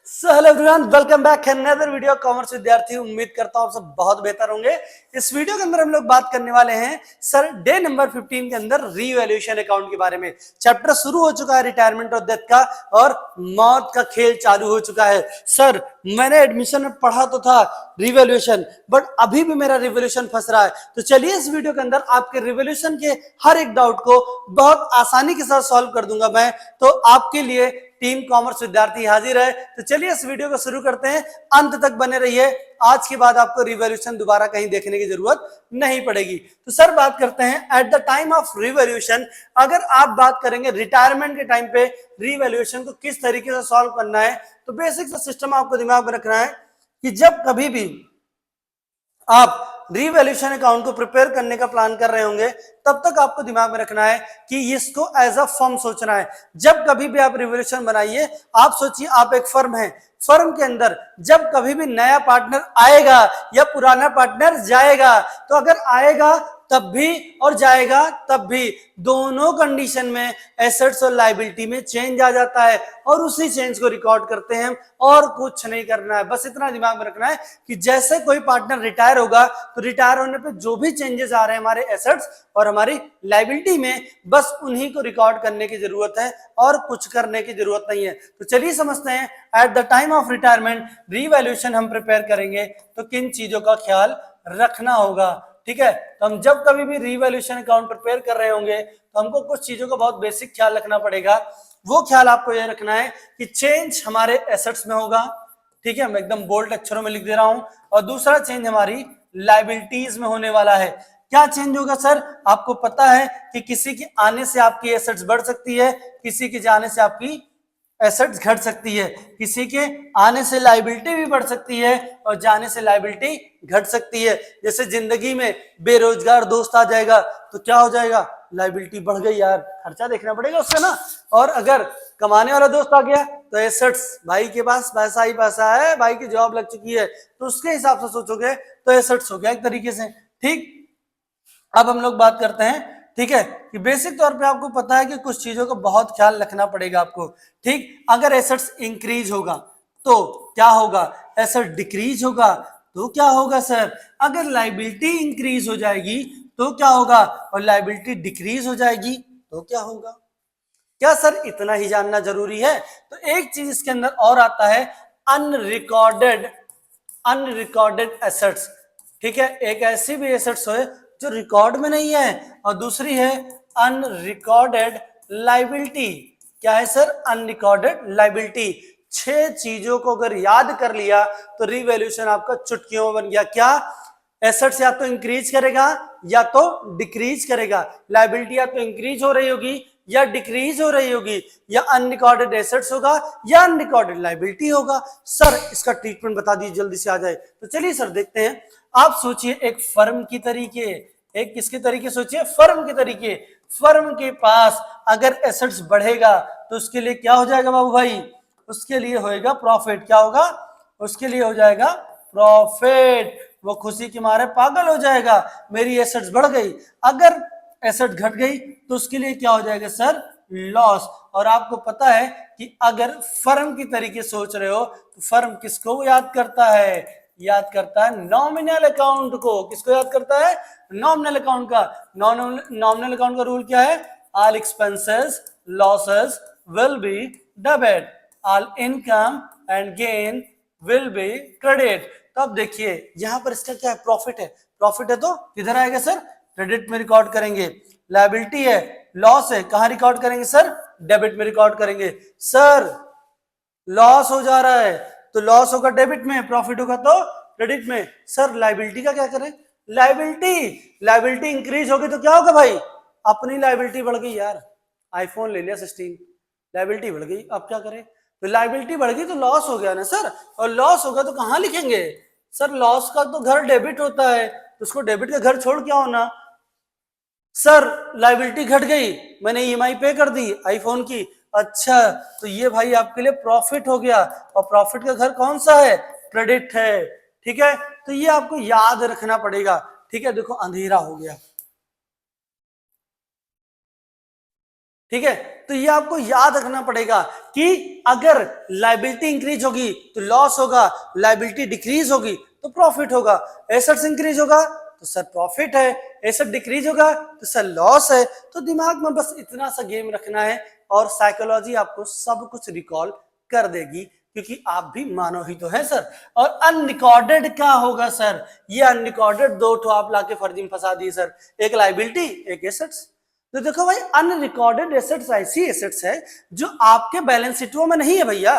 Hello everyone, welcome back another video. Commerce विद्यार्थी, उम्मीद करता हूं आप सब बहुत बेहतर होंगे। इस वीडियो के अंदर हम लोग बात करने वाले हैं सर डे नंबर 15 के अंदर रीवैल्यूएशन अकाउंट के बारे में। चैप्टर शुरू हो चुका है रिटायरमेंट और डेथ का, और मौत का खेल चालू हो चुका है। सर मैंने एडमिशन में पढ़ा तो था रिवैल्यूएशन, बट अभी भी मेरा रिवैल्यूएशन फंस रहा है। तो चलिए इस वीडियो के अंदर आपके रिवैल्यूएशन के हर एक डाउट को बहुत आसानी के साथ सॉल्व कर दूंगा मैं। तो आपके लिए टीम कॉमर्स विद्यार्थी हाजिर है। तो चलिए इस वीडियो को शुरू करते हैं, अंत तक बने रहिए। आज के बाद आपको रिवॉल्यूशन दोबारा कहीं देखने की जरूरत नहीं पड़ेगी। तो सर बात करते हैं at the time of revolution. अगर आप बात करेंगे रिटायरमेंट के टाइम पे रिवॉल्यूशन को किस तरीके से सॉल्व करना है, तो बेसिक सा सिस्टम आपको दिमाग में रखना है कि जब कभी भी आप रीवैल्यूएशन अकाउंट को प्रिपेयर करने का प्लान कर रहे होंगे, तब तक आपको दिमाग में रखना है कि इसको एज अ फर्म सोचना है। जब कभी भी आप रिवैल्यूएशन बनाइए, आप सोचिए आप एक फर्म है। फर्म के अंदर जब कभी भी नया पार्टनर आएगा या पुराना पार्टनर जाएगा, तो अगर आएगा तब भी और जाएगा तब भी, दोनों कंडीशन में एसेट्स और लायबिलिटी में चेंज आ जाता है, और उसी चेंज को रिकॉर्ड करते हैं। और कुछ नहीं करना है, बस इतना दिमाग में रखना है कि जैसे कोई पार्टनर रिटायर होगा, तो रिटायर होने पे जो भी चेंजेस आ रहे हैं हमारे एसेट्स और हमारी लायबिलिटी में, बस उन्हीं को रिकॉर्ड करने की जरूरत है और कुछ करने की जरूरत नहीं है। तो चलिए समझते हैं at the time of retirement revaluation हम प्रिपेयर करेंगे तो किन चीजों का ख्याल रखना होगा। ठीक है, तो हम जब कभी भी रीवैल्यूएशन अकाउंट प्रिपेयर कर रहे होंगे, तो हमको कुछ चीजों का बहुत बेसिक ख्याल रखना पड़ेगा। वो ख्याल आपको ये रखना है कि चेंज हमारे एसेट्स में होगा। ठीक है, मैं एकदम बोल्ड अक्षरों में लिख दे रहा हूं। और दूसरा चेंज हमारी लायबिलिटीज में होने वाला है। क्या चेंज होगा सर? आपको पता है कि किसी के आने से आपकी एसेट्स बढ़ सकती है, किसी के जाने से आपकी एसेट्स घट सकती है, किसी के आने से लायबिलिटी भी बढ़ सकती है और जाने से लायबिलिटी घट सकती है। जैसे जिंदगी में बेरोजगार दोस्त आ जाएगा तो क्या हो जाएगा? लायबिलिटी बढ़ गई यार, खर्चा देखना पड़ेगा उसका ना। और अगर कमाने वाला दोस्त आ गया तो एसेट्स, भाई के पास पैसा ही पैसा है, भाई की जॉब लग चुकी है, तो उसके हिसाब से सोचोगे तो एसेट्स हो गया एक तरीके से। ठीक, अब हम लोग बात करते हैं, ठीक है, कि बेसिक तौर पे आपको पता है कि कुछ चीजों का बहुत ख्याल रखना पड़ेगा आपको। ठीक, अगर एसेट्स इंक्रीज होगा तो क्या होगा? एसेट डिक्रीज होगा तो क्या होगा सर? अगर लायबिलिटी इंक्रीज हो जाएगी तो क्या होगा? और लायबिलिटी डिक्रीज हो जाएगी तो क्या होगा? क्या सर इतना ही जानना जरूरी है? तो एक चीज इसके अंदर और आता है, अनरिकॉर्डेड अनरिकॉर्डेड एसेट्स। ठीक है, एक ऐसी भी एसेट्स हो जो रिकॉर्ड में नहीं है, और दूसरी है अनरिकॉर्डेड लायबिलिटी। क्या है सर? Unrecorded liability. 6 चीजों को अगर याद कर लिया तो रिवैल्यूएशन आपका चुटकियों में बन गया। क्या? एसेट्स या तो इंक्रीज करेगा या तो डिक्रीज करेगा, लायबिलिटी या तो इंक्रीज हो रही होगी या डिक्रीज हो रही होगी, या अनरिकॉर्डेड एसेट्स होगा या अनरिकॉर्डेड लायबिलिटी होगा। सर इसका ट्रीटमेंट बता दीजिए, जल्दी से आ जाए। तो चलिए सर देखते हैं। आप सोचिए एक फर्म की तरीके, एक किसके तरीके सोचिए? फर्म के तरीके। फर्म के पास अगर एसेट्स बढ़ेगा तो उसके लिए क्या हो जाएगा बाबू भाई? उसके लिए होएगा प्रॉफिट। क्या होगा? उसके लिए हो जाएगा प्रॉफिट। वो खुशी के मारे पागल हो जाएगा, मेरी एसेट्स बढ़ गई। अगर एसेट घट गई तो उसके लिए क्या हो जाएगा सर? लॉस। और आपको पता है कि अगर फर्म की तरीके सोच रहे हो तो फर्म किसको याद करता है? याद करता है नॉमिनल अकाउंट को। किसको याद करता है? नॉमिनल अकाउंट का। नॉमिनल अकाउंट का रूल क्या है? All expenses losses will be debit, all income and gain will be credit. तो अब देखिए यहां पर इसका क्या है? प्रॉफिट है। प्रॉफिट है तो किधर आएगा सर? क्रेडिट में रिकॉर्ड करेंगे। लायबिलिटी है, लॉस है, कहां रिकॉर्ड करेंगे सर? डेबिट में रिकॉर्ड करेंगे। सर लॉस हो जा रहा है तो लॉस होगा डेबिट में, प्रॉफिट होगा तो क्रेडिट में। सर लायबिलिटी का क्या करें? लायबिलिटी इंक्रीज होगी तो क्या होगा भाई? अपनी लायबिलिटी बढ़ गई यार, आईफोन ले लिया 16, लायबिलिटी बढ़ गई, अब क्या करें? तो लायबिलिटी बढ़ गई तो लॉस हो गया ना सर, और लॉस होगा तो कहां लिखेंगे? सर लॉस का तो घर डेबिट होता है, तो उसको डेबिट का घर छोड़ क्या होना? सर लायबिलिटी घट गई, मैंने ईएमआई पे कर दी आईफोन की। अच्छा, तो ये भाई आपके लिए प्रॉफिट हो गया, और प्रॉफिट का घर कौन सा है? क्रेडिट है। ठीक है, तो ये आपको याद रखना पड़ेगा। ठीक है, देखो अंधेरा हो गया। ठीक है, तो ये आपको याद रखना पड़ेगा कि अगर लायबिलिटी इंक्रीज होगी तो लॉस होगा, लायबिलिटी डिक्रीज होगी तो प्रॉफिट होगा, एसेट्स इंक्रीज होगा तो सर प्रॉफिट है, एसेट डिक्रीज होगा तो सर लॉस है। तो दिमाग में बस इतना सा गेम रखना है और साइकोलॉजी आपको सब कुछ रिकॉल कर देगी, क्योंकि आप भी मानव ही तो है सर। और अनरिकॉर्डेड क्या होगा सर, ये अनरिकॉर्डेड दो ठो आप लाके फर्जी में फंसा दिए सर, एक लायबिलिटी एक एसेट्स। तो देखो भाई, अनरिकॉर्डेड एसेट्स ऐसी एसेट्स है जो आपके बैलेंस शीटों में नहीं है भैया,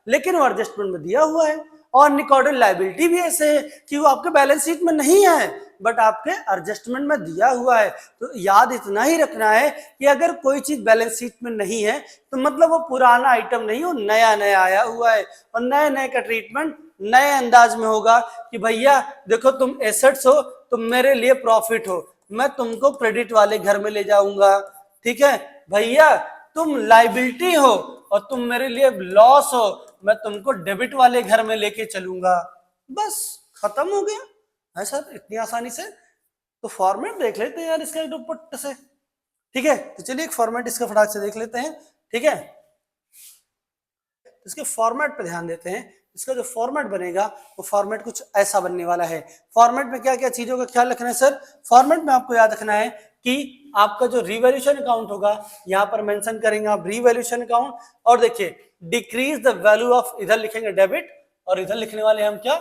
लेकिन वो एडजस्टमेंट में दिया हुआ है। और अनरिकॉर्डेड लायबिलिटी भी ऐसे है कि वो आपके बैलेंस शीट में नहीं है बट आपके एडजस्टमेंट में दिया हुआ है। तो याद इतना ही रखना है कि अगर कोई चीज बैलेंस शीट में नहीं है तो मतलब वो पुराना आइटम नहीं, वो नया नया आया हुआ है और नए नए का ट्रीटमेंट नए अंदाज में होगा कि भैया देखो तुम एसेट्स हो, तुम मेरे लिए प्रॉफिट हो, मैं तुमको क्रेडिट वाले घर में ले जाऊंगा। ठीक है भैया, तुम लायबिलिटी हो और तुम मेरे लिए लॉस हो, मैं तुमको डेबिट वाले घर में लेके चलूंगा। बस खत्म हो गया है सर, इतनी आसानी से। तो फॉर्मेट देख लेते हैं यार इसका एक दुपट्टे से। ठीक है, तो चलिए एक फॉर्मेट इसका फटाक से देख लेते हैं। ठीक है, इसके फॉर्मेट पे ध्यान देते हैं। इसका जो फॉर्मेट बनेगा वो फॉर्मेट कुछ ऐसा बनने वाला है। फॉर्मेट में क्या क्या चीजों का ख्याल रखना है सर, फॉर्मेट में आपको याद रखना है कि आपका जो रिवैल्यूएशन अकाउंट होगा यहां पर मेंशन करेंगे आप रिवैल्यूएशन अकाउंट, और देखिए डिक्रीज द वैल्यू ऑफ, इधर लिखेंगे डेबिट और इधर लिखने वाले हम क्या,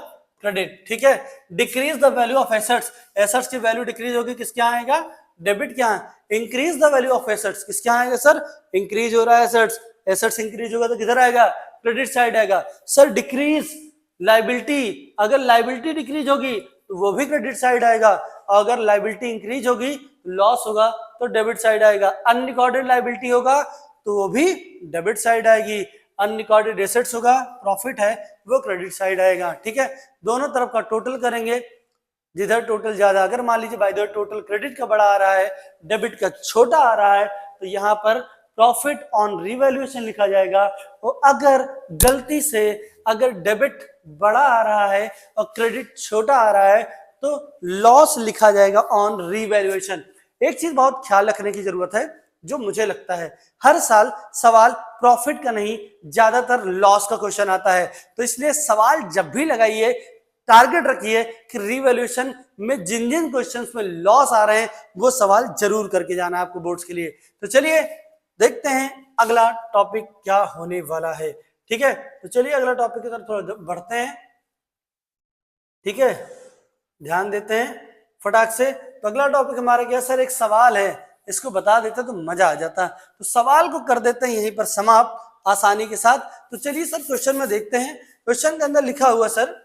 क्रेडिट। ठीक है, decrease the value of assets, assets की वैल्यू डिक्रीज होगी, किसके यहाँ आएगा, डेबिट क्या है। Increase the value of assets, किसके यहाँ आएगा सर, इंक्रीज हो रहा है एसेट्स, एसेट्स इंक्रीज होगा तो किधर आएगा, क्रेडिट साइड आएगा। सर डिक्रीज लायबिलिटी, अगर लायबिलिटी डिक्रीज होगी तो वो भी क्रेडिट साइड आएगा, अगर लायबिलिटी इंक्रीज होगी लॉस होगा तो डेबिट साइड आएगा। अनरिकॉर्डेड लायबिलिटी होगा तो वो भी डेबिट साइड आएगी, अनरिकॉर्डेड एसेट्स होगा प्रॉफिट है वो क्रेडिट साइड आएगा। ठीक है, दोनों तरफ का टोटल करेंगे, जिधर टोटल ज्यादा, अगर मान लीजिए बाय द टोटल क्रेडिट का बड़ा आ रहा है डेबिट का छोटा आ रहा है तो यहाँ पर प्रॉफिट ऑन रिवैल्यूएशन लिखा जाएगा। और अगर गलती से अगर डेबिट बड़ा आ रहा है और क्रेडिट छोटा आ रहा है तो लॉस लिखा जाएगा ऑन रिवैल्यूएशन। एक चीज बहुत ख्याल रखने की जरूरत है, जो मुझे लगता है हर साल सवाल प्रॉफिट का नहीं ज्यादातर लॉस का क्वेश्चन आता है, तो इसलिए सवाल जब भी लगाइए टारगेट रखिए कि रिवैल्यूएशन में जिन जिन क्वेश्चंस में लॉस आ रहे हैं वो सवाल जरूर करके जाना है आपको बोर्ड्स के लिए। तो चलिए देखते हैं अगला टॉपिक क्या होने वाला है। ठीक है, तो चलिए अगला टॉपिक की तरफ थोड़ा बढ़ते हैं। ठीक है, ध्यान देते हैं फटाक से। तो अगला टॉपिक हमारा क्या सर, एक सवाल है, इसको बता देते तो मजा आ जाता। तो सवाल को कर देते हैं यहीं पर समाप्त आसानी के साथ। तो चलिए सर क्वेश्चन में देखते हैं। क्वेश्चन के अंदर लिखा हुआ सर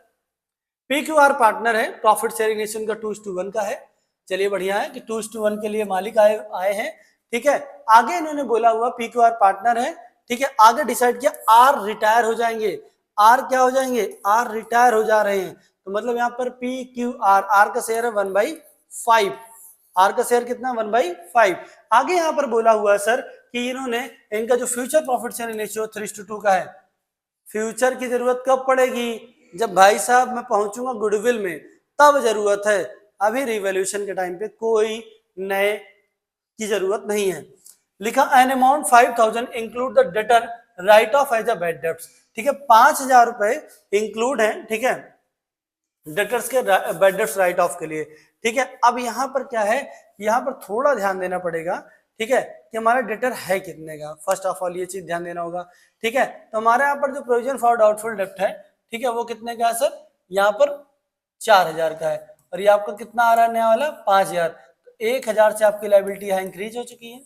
PQR पार्टनर है, प्रॉफिट शेयरिंग रेशियो का 2:1 का है। चलिए बढ़िया है कि 2:1 के लिए मालिक आए हैं। ठीक है, आगे इन्होंने बोला हुआ PQR पार्टनर है। ठीक है, आगे डिसाइड किया R रिटायर हो जाएंगे, R क्या हो जाएंगे, R रिटायर हो जा रहे हैं। तो मतलब यहाँ पर PQR, R का शेयर है 1/5, R का शेयर कितना 1/5। आगे यहाँ पर बोला हुआ है सर कि इन्होंने इनका जो फ्यूचर प्रॉफिट शेयरिंग रेशियो 3:2 का है। फ्यूचर की जरूरत कब पड़ेगी, जब भाई साहब मैं पहुंचूंगा गुडविल में तब जरूरत है, अभी रिवैल्यूएशन के टाइम पे कोई नए की जरूरत नहीं है। लिखा an amount 5,000 include the debtor write off as a bad debts. ठीक है, 5,000 रुपए इंक्लूड है। ठीक है, डेटर्स के बैड डेब्ट्स राइट ऑफ के लिए। ठीक है, अब यहाँ पर क्या है, यहाँ पर थोड़ा ध्यान देना पड़ेगा। ठीक है, कि हमारा डेटर है कितने का, फर्स्ट ऑफ ऑल ये चीज ध्यान देना होगा। ठीक है, तो हमारे यहाँ पर जो प्रोविजन फॉर डाउटफुल डेब्ट है, ठीक है, वो कितने का है सर, यहाँ पर 4,000 का है, और ये आपका कितना आ रहा है नया वाला 5,000। तो 1,000 से आपकी लायबिलिटी यहाँ इंक्रीज हो चुकी है,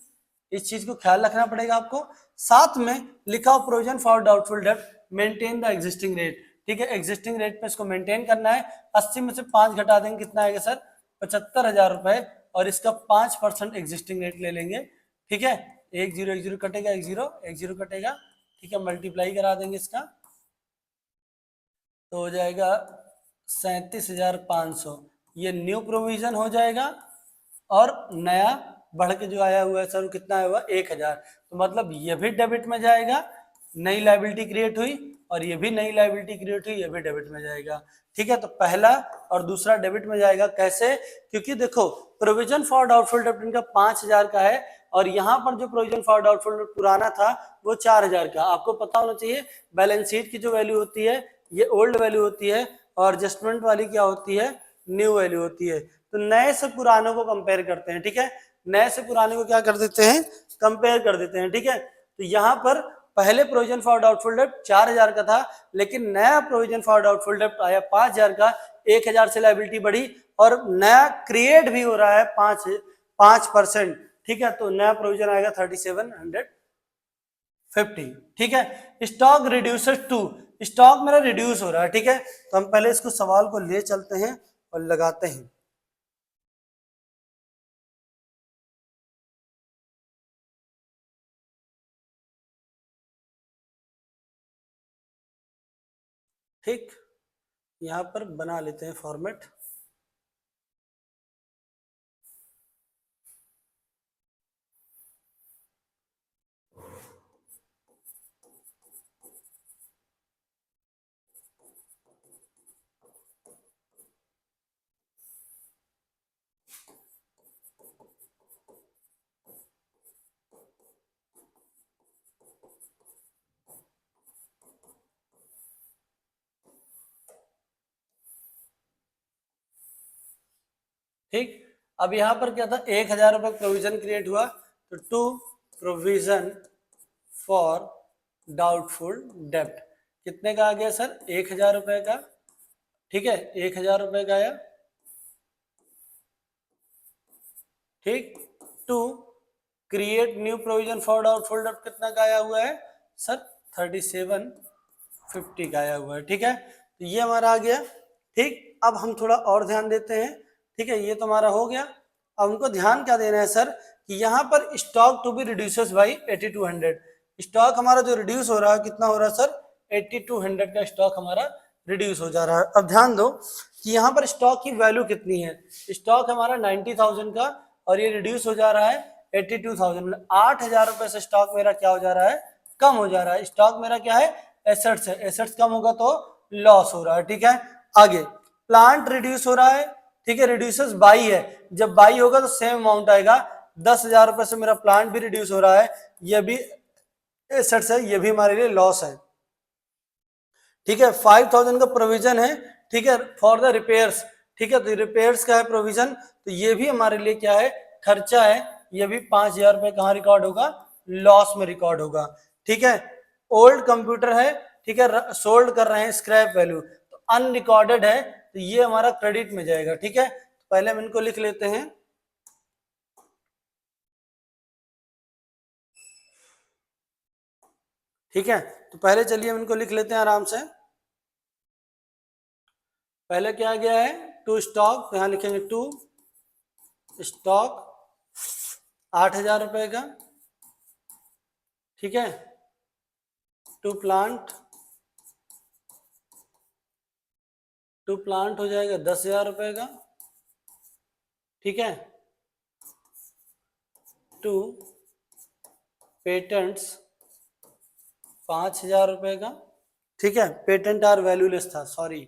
इस चीज को ख्याल रखना पड़ेगा आपको। साथ में लिखा प्रोविजन फॉर डाउटफुल डेब्ट मेंटेन द एग्जिस्टिंग रेट। ठीक है, एग्जिस्टिंग रेट पे इसको मेंटेन करना है। 80 में से 5 घटा देंगे कितना आएगा सर, 75,000 रुपए, और इसका 5% एग्जिस्टिंग रेट ले लेंगे। ठीक है, 1 0 1 0 कटेगा, 1 0 कटेगा। ठीक है, मल्टीप्लाई करा देंगे इसका तो हो जाएगा 37,500। ये न्यू प्रोविजन हो जाएगा, और नया बढ़ के जो आया हुआ है सर कितना आया हुआ 1,000। तो मतलब ये भी डेबिट में जाएगा, नई लायबिलिटी क्रिएट हुई, और ये भी नई लायबिलिटी क्रिएट हुई, ये भी डेबिट में जाएगा। ठीक है, तो पहला और दूसरा डेबिट में जाएगा। कैसे, क्योंकि देखो प्रोविजन फॉर डाउटफुल डेब्ट इनका 5,000 का है और यहाँ पर जो प्रोविजन फॉर डाउटफुल डेब्ट पुराना था वो 4000 का। आपको पता होना चाहिए बैलेंस शीट की जो वैल्यू होती है ये ओल्ड वैल्यू होती है और एडजस्टमेंट वाली क्या होती है, न्यू वैल्यू होती है। तो नए से पुरानों को कंपेयर करते हैं, ठीक है, नए से पुराने को क्या कर देते हैं, कंपेयर कर देते हैं, ठीक है। तो यहाँ पर पहले प्रोविजन फॉर डाउटफुल डेब्ट 4000 का था, लेकिन नया प्रोविजन फॉर डाउटफुल डेब्ट आया 5000 का, 1000 से लायबिलिटी बढ़ी और नया क्रिएट भी हो रहा है 5%, ठीक है। तो नया प्रोविजन आएगा 3750, ठीक है। स्टॉक रिड्यूसेस टू, स्टॉक मेरा रिड्यूस हो रहा है, ठीक है। तो हम पहले इसको सवाल को ले चलते हैं और लगाते हैं। ठीक, यहां पर बना लेते हैं फॉर्मेट। ठीक, अब यहां पर क्या था, 1000 रुपए प्रोविजन क्रिएट हुआ, तो टू प्रोविजन फॉर डाउटफुल डेब्ट कितने का आ गया सर, 1000 रुपए का, ठीक है, 1000 रुपए का आया, ठीक। To create new provision for doubtful डेब्ट कितना का आया हुआ है सर, 3750 का आया हुआ है, ठीक है। तो ये हमारा आ गया, ठीक। अब हम थोड़ा और ध्यान देते हैं, ठीक है, ये तो हमारा हो गया। अब हमको ध्यान क्या देना है सर, कि यहाँ पर stock to be reduces by 8200, stock हमारा जो रिड्यूस हो रहा है कितना हो रहा है सर, 8200 का स्टॉक हमारा रिड्यूस हो जा रहा है। अब ध्यान दो कि यहाँ पर स्टॉक की वैल्यू कितनी है, स्टॉक हमारा 90,000 का और ये रिड्यूस हो जा रहा है 82,000, 8000 रुपए से स्टॉक मेरा क्या हो जा रहा है, कम हो जा रहा है। स्टॉक मेरा क्या है, एसेट्स है, एसेट्स कम होगा तो लॉस हो रहा है, ठीक है। आगे प्लांट रिड्यूस हो रहा है, ठीक है, रिड्यूसेस बाई है, जब बाई होगा तो सेम अमाउंट आएगा, 10,000 रुपए से मेरा प्लांट भी रिड्यूस हो रहा है, ये भी एसेट्स है, ये भी हमारे लिए लॉस है, ठीक है। 5000 का प्रोविजन है, ठीक है, फॉर द रिपेयर्स, ठीक है, तो रिपेयर्स का है प्रोविजन, तो ये भी हमारे लिए क्या है, खर्चा है, ये भी 5000 रुपए कहाँ रिकॉर्ड होगा, लॉस में रिकॉर्ड होगा, ठीक है। ओल्ड कंप्यूटर है, ठीक है, सोल्ड कर रहे हैं, स्क्रैप वैल्यू, तो अनरिकॉर्डेड है, तो ये हमारा क्रेडिट में जाएगा, ठीक है। तो पहले हम इनको लिख लेते हैं, ठीक है। तो पहले चलिए हम इनको लिख लेते हैं आराम से। पहले क्या गया है, टू स्टॉक, तो यहां लिखेंगे टू स्टॉक 8000 रुपए का, ठीक है। टू प्लांट हो जाएगा 10,000 रुपए का, ठीक है। टू पेटेंट्स 5,000 रुपए का, ठीक है। पेटेंट आर वैल्यूलेस था, सॉरी,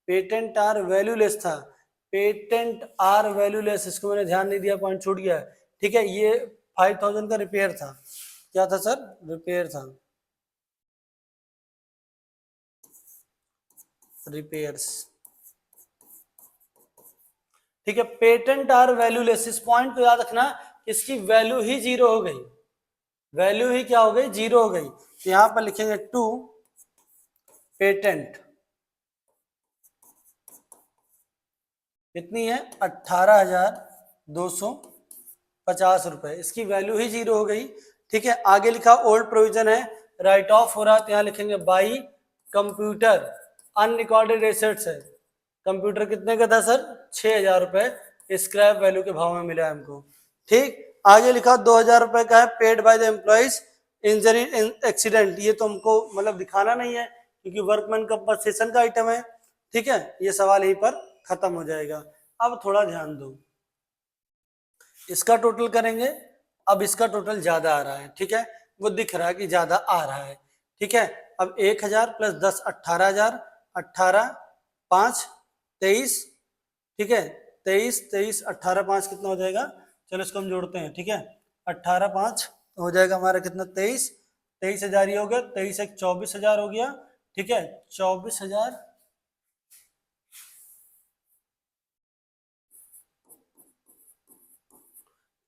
पेटेंट आर वैल्यूलेस था, पेटेंट आर वैल्यूलेस, इसको मैंने ध्यान नहीं दिया, पॉइंट छूट गया, ठीक है। ये 5000 का रिपेयर था, क्या था सर, रिपेयर था, रिपेयर्स, ठीक है। पेटेंट आर वैल्यूलेस, इस पॉइंट को याद रखना, इसकी वैल्यू ही जीरो हो गई, वैल्यू ही क्या हो गई, जीरो हो गई। तो यहां पर लिखेंगे टू पेटेंट कितनी है, 18,250 रुपए, इसकी वैल्यू ही जीरो हो गई, ठीक है। आगे लिखा ओल्ड प्रोविजन है, राइट ऑफ हो रहा है, तो यहां लिखेंगे बाई कंप्यूटर, अनरिकॉर्डेड एसेट्स है, कंप्यूटर कितने का था सर, 6,000 रुपए स्क्रैप वैल्यू के भाव में मिला है हमको, ठीक। आगे लिखा 2,000 रुपए का है paid by the employees injury accident, ये तो हमको मतलब दिखाना नहीं है क्योंकि वर्कमैन कंपनसेशन का आइटम है, ठीक है। ये सवाल यहीं पर खत्म हो जाएगा। अब थोड़ा ध्यान दो, इसका टोटल करेंगे, अब इसका टोटल ज्यादा आ रहा है, ठीक है, वो दिख रहा है कि ज्यादा आ रहा है, ठीक है। अब 1000 प्लस 10 18,000, 18 5 23, ठीक है, 23 23 18 5 कितना हो जाएगा, चलो इसको हम जोड़ते हैं, ठीक है। 18 5 हो जाएगा हमारा कितना 23, 23,000 ही हो गया, 23 एक 24,000 हो गया, ठीक है 24,000,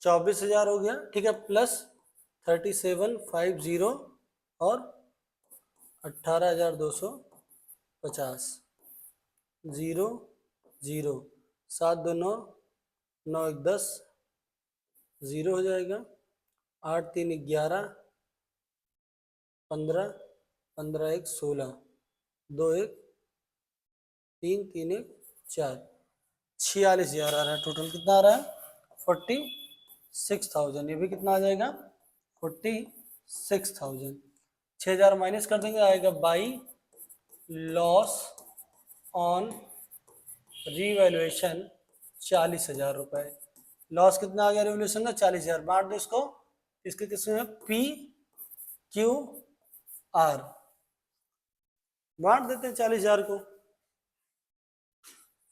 24,000 हो गया, ठीक है प्लस 3750 और 18,250, 0 0 7 2 9 9 1 10, 0 हो जाएगा, 8 3 11 15 15 1 16, 2 1 3 3 1 4, 46,000 आ रहा है टोटल। कितना आ रहा है 46,000। ये भी कितना आ जाएगा 46,000। 6,000 माइनस कर देंगे, आएगा बाई लॉस ऑन रिवैल्यूएशन 40,000 रुपए। लॉस कितना आ गया रिवैल्यूएशन का 40,000। बांट दो इसको, इसके किसमें पी क्यू आर, बांट देते हैं 40,000 को।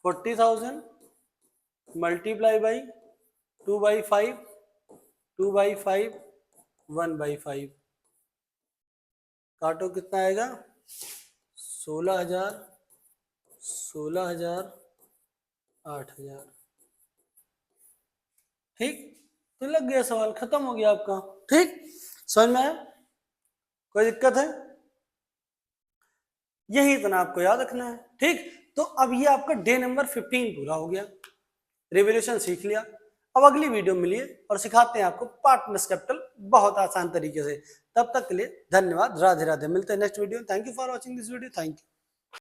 40,000 मल्टीप्लाई बाई 2/5, 2/5, 1/5, काटो कितना आएगा 16,000, 16,000, 8,000। ठीक, तो लग गया सवाल, खत्म हो गया आपका। ठीक, समझ में आया, कोई दिक्कत है? यही इतना आपको याद रखना है। ठीक, तो अब ये आपका डे नंबर 15 पूरा हो गया, रिवॉल्यूशन सीख लिया। अब अगली वीडियो मिलिए और सिखाते हैं आपको पार्टनर्स कैपिटल बहुत आसान तरीके से। तब तक के लिए धन्यवाद, राधे राधे। मिलते हैं next video. Thank you for watching this video, thank you.